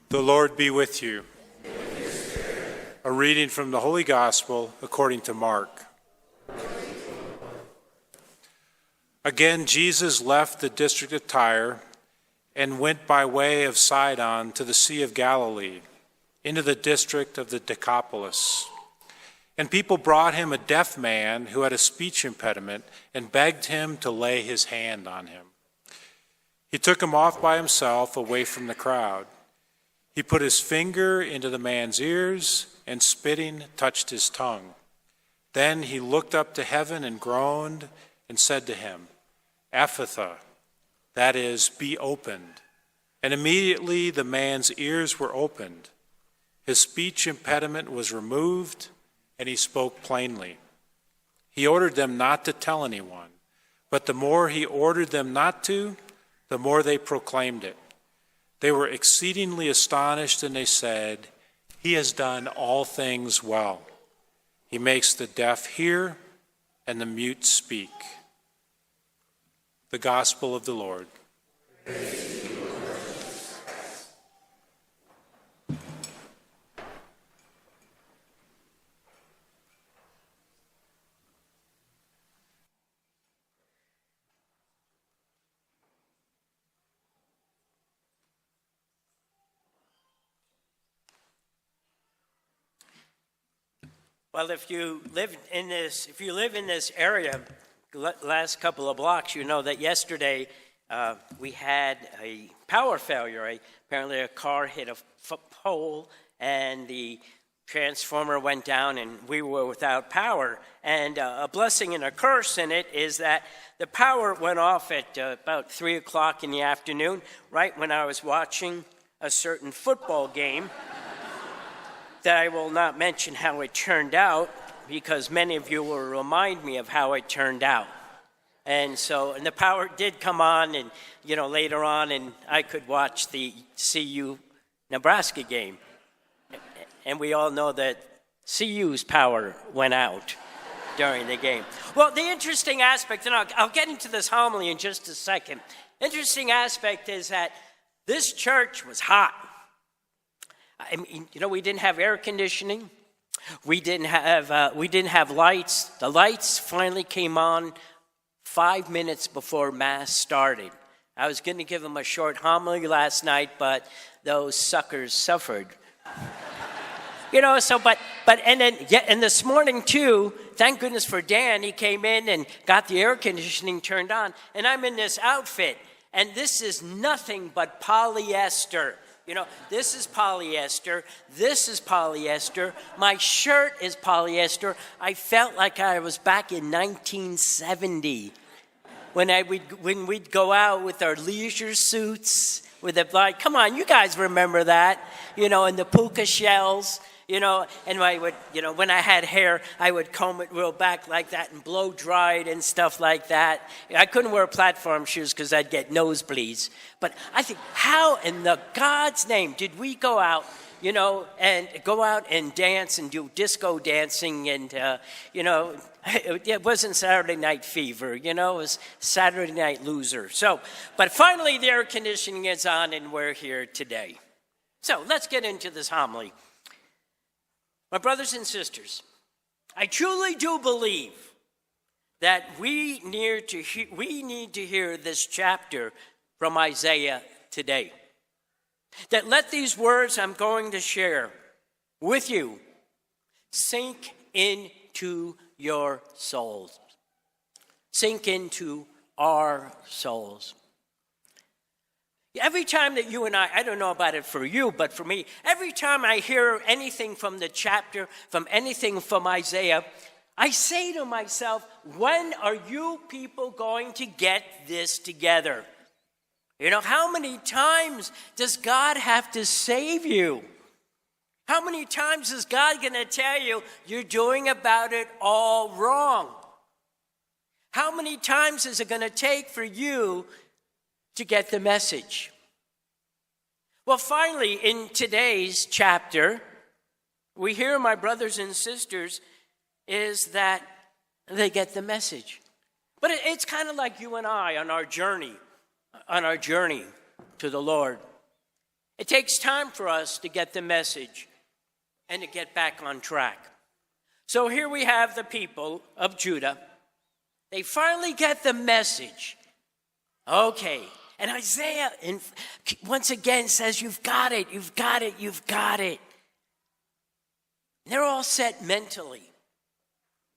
The Lord be with you. A reading from the Holy Gospel according to Mark. Again, Jesus left the district of Tyre and went by way of Sidon to the Sea of Galilee, into the district of the Decapolis. And people brought him a deaf man who had a speech impediment and begged him to lay his hand on him. He took him off by himself away from the crowd. He put his finger into the man's ears and, spitting, touched his tongue. Then he looked up to heaven and groaned and said to him, "Ephphatha," that is, be opened. And immediately the man's ears were opened. His speech impediment was removed, and he spoke plainly. He ordered them not to tell anyone, but the more he ordered them not to, the more they proclaimed it. They were exceedingly astonished, and they said, "He has done all things well. He makes the deaf hear and the mute speak." The Gospel of the Lord. Praise to you, Lord Jesus Christ. Well, if you live in this area, last couple of blocks, you know that yesterday we had a power failure. Apparently, a car hit a pole, and the transformer went down, and we were without power. And a blessing and a curse in it is that the power went off at about 3 o'clock in the afternoon, right when I was watching a certain football game. That I will not mention how it turned out, because many of you will remind me of how it turned out. And the power did come on, and later on, and I could watch the CU Nebraska game. And we all know that CU's power went out during the game. Well, the interesting aspect, and I'll get into this homily in just a second. Interesting aspect is that this church was hot. I mean, we didn't have air conditioning. We didn't have lights. The lights finally came on 5 minutes before Mass started. I was going to give them a short homily last night, but those suckers suffered. And this morning too, thank goodness for Dan, he came in and got the air conditioning turned on, and I'm in this outfit, and this is nothing but polyester. This is polyester. This is polyester. My shirt is polyester. I felt like I was back in 1970 when we'd go out with our leisure suits with come on, you guys remember that, and the puka shells. And I would, when I had hair, I would comb it real back like that and blow dry it and stuff like that. I couldn't wear platform shoes because I'd get nosebleeds. But I think, how in the God's name did we go out, and dance and do disco dancing and, it wasn't Saturday Night Fever, it was Saturday Night Loser. But finally the air conditioning is on and we're here today. So let's get into this homily. My brothers and sisters, I truly do believe that we need to hear this chapter from Isaiah today. That let these words I'm going to share with you sink into your souls. Sink into our souls. Every time that you and I don't know about it for you, but for me, every time I hear anything from the chapter, from anything from Isaiah, I say to myself, when are you people going to get this together? How many times does God have to save you? How many times is God going to tell you you're doing about it all wrong? How many times is it going to take for you to get the message? Well, finally, in today's chapter, we hear, my brothers and sisters, is that they get the message. But it's kind of like you and I on our journey to the Lord. It takes time for us to get the message and to get back on track. So here we have the people of Judah. They finally get the message. Okay. And Isaiah, once again, says, you've got it, you've got it, you've got it. And they're all set mentally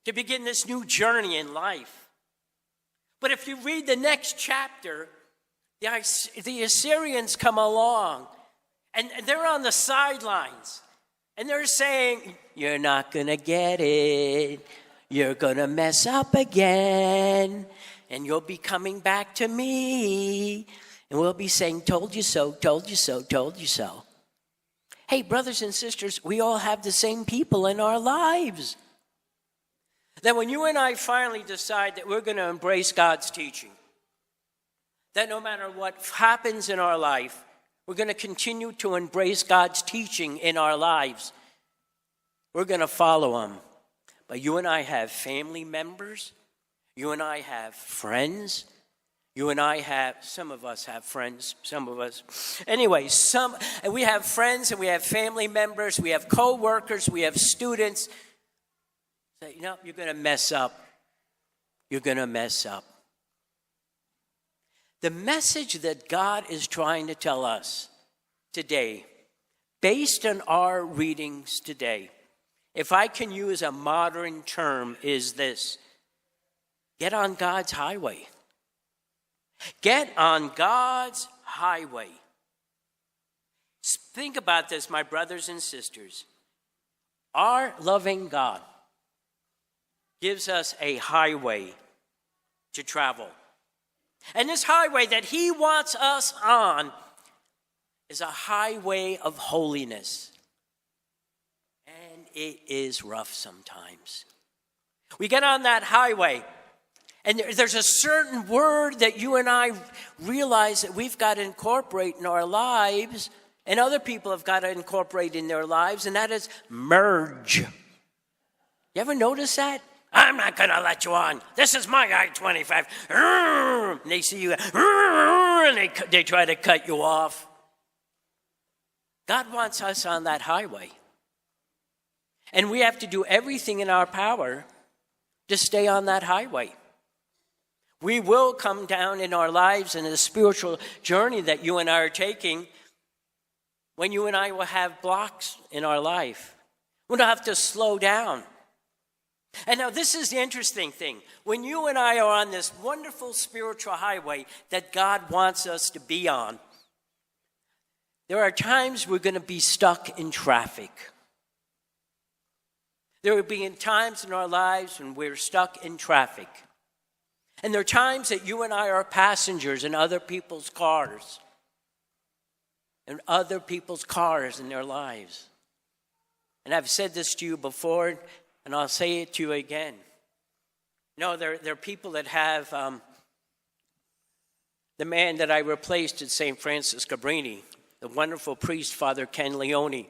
to begin this new journey in life. But if you read the next chapter, the Assyrians come along, and they're on the sidelines. And they're saying, you're not going to get it. You're going to mess up again. And you'll be coming back to me. And we'll be saying, told you so, told you so, told you so. Hey, brothers and sisters, we all have the same people in our lives. That when you and I finally decide that we're going to embrace God's teaching, that no matter what happens in our life, we're going to continue to embrace God's teaching in our lives. We're going to follow him. But you and I have family members. You and I have friends. You and I have, some of us have friends, some of us. Anyway, we have friends and we have family members. We have co-workers. We have students. Say, you're going to mess up. You're going to mess up. The message that God is trying to tell us today, based on our readings today, if I can use a modern term, is this: get on God's highway. Get on God's highway. Think about this, my brothers and sisters. Our loving God gives us a highway to travel. And this highway that he wants us on is a highway of holiness. And it is rough sometimes. We get on that highway, and there's a certain word that you and I realize that we've got to incorporate in our lives, and other people have got to incorporate in their lives, and that is merge. You ever notice that? I'm not going to let you on. This is my I-25. And they see you, and they try to cut you off. God wants us on that highway. And we have to do everything in our power to stay on that highway. We will come down in our lives in the spiritual journey that you and I are taking when you and I will have blocks in our life. We'll have to slow down. And now this is the interesting thing. When you and I are on this wonderful spiritual highway that God wants us to be on, there are times we're going to be stuck in traffic. There will be times in our lives when we're stuck in traffic. And there are times that you and I are passengers in other people's cars. And other people's cars in their lives. And I've said this to you before, and I'll say it to you again. There are people that have the man that I replaced at St. Francis Cabrini, the wonderful priest, Father Ken Leone.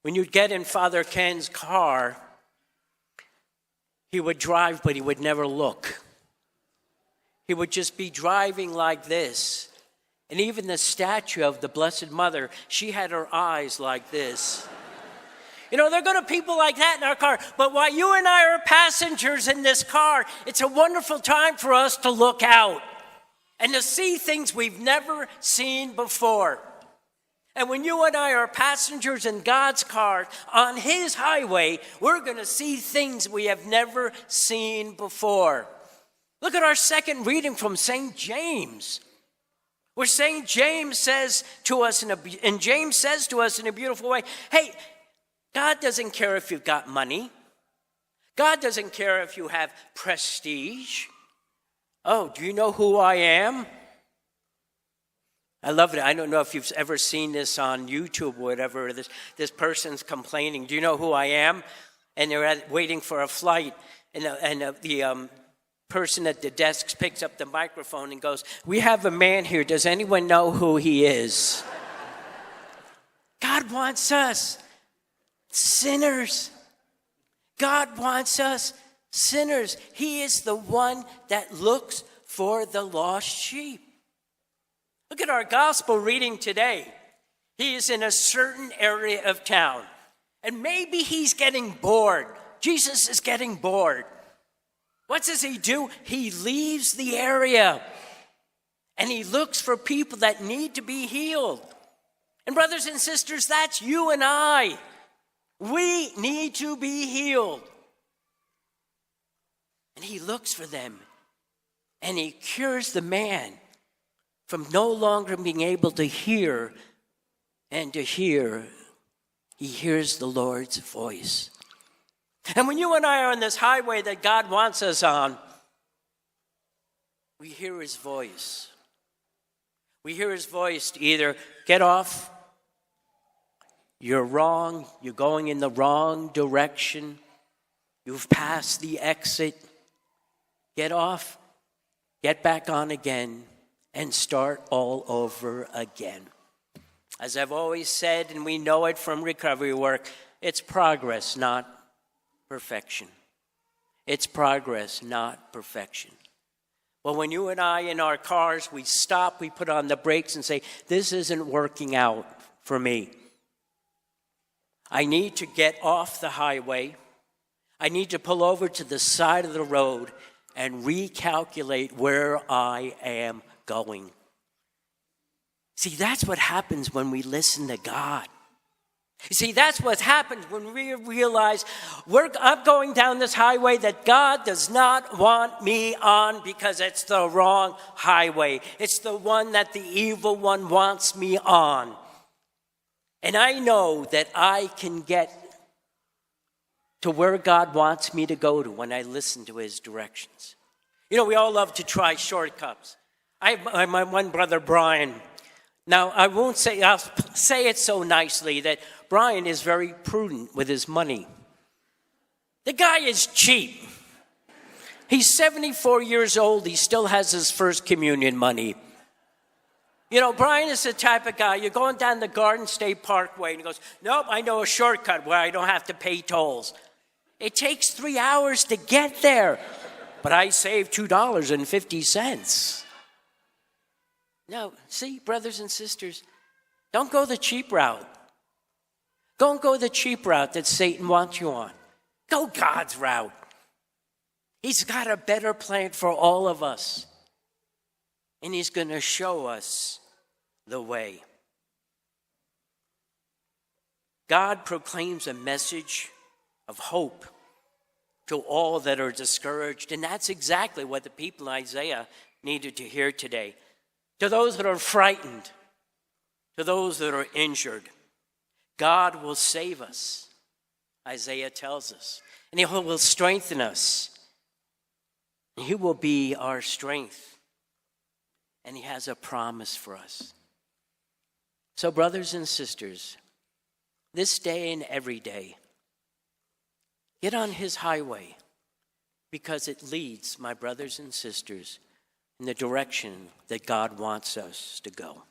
When you'd get in Father Ken's car, he would drive, but he would never look. He would just be driving like this. And even the statue of the Blessed Mother, she had her eyes like this. There are going to be people like that in our car. But while you and I are passengers in this car, it's a wonderful time for us to look out and to see things we've never seen before. And when you and I are passengers in God's car on his highway, we're going to see things we have never seen before. Look at our second reading from St. James. Where St. James says to us and James says to us in a beautiful way, hey, God doesn't care if you've got money. God doesn't care if you have prestige. Oh, do you know who I am? I love it. I don't know if you've ever seen this on YouTube or whatever. This person's complaining. Do you know who I am? And they're waiting for a flight. And the person at the desk picks up the microphone and goes, we have a man here. Does anyone know who he is? God wants us sinners. God wants us sinners. He is the one that looks for the lost sheep. Look at our gospel reading today. He is in a certain area of town. And maybe he's getting bored. Jesus is getting bored. What does he do? He leaves the area. And he looks for people that need to be healed. And brothers and sisters, that's you and I. We need to be healed. And he looks for them. And he cures the man from no longer being able to hear and to hear. He hears the Lord's voice. And when you and I are on this highway that God wants us on, we hear his voice. We hear his voice to either get off, you're wrong, you're going in the wrong direction, you've passed the exit, get off, get back on again, and start all over again. As I've always said, and we know it from recovery work, it's progress, not perfection. It's progress, not perfection. Well, when you and I in our cars, we stop, we put on the brakes and say, this isn't working out for me. I need to get off the highway. I need to pull over to the side of the road and recalculate where I am going. See, that's what happens when we listen to God. You see, that's what happens when we realize I'm going down this highway that God does not want me on because it's the wrong highway. It's the one that the evil one wants me on. And I know that I can get to where God wants me to go to when I listen to his directions. You know, we all love to try shortcuts. I have my one brother, Brian. Now, I'll say it so nicely that Brian is very prudent with his money. The guy is cheap. He's 74 years old. He still has his first communion money. You know, Brian is the type of guy, you're going down the Garden State Parkway, and he goes, nope, I know a shortcut where I don't have to pay tolls. It takes 3 hours to get there, but I saved $2.50. Now, see, brothers and sisters, don't go the cheap route. Don't go the cheap route that Satan wants you on. Go God's route. He's got a better plan for all of us. And he's going to show us the way. God proclaims a message of hope to all that are discouraged. And that's exactly what the people in Isaiah needed to hear today. To those that are frightened, to those that are injured, God will save us, Isaiah tells us. And he will strengthen us. And he will be our strength. And he has a promise for us. So, brothers and sisters, this day and every day, get on his highway because it leads, my brothers and sisters, in the direction that God wants us to go.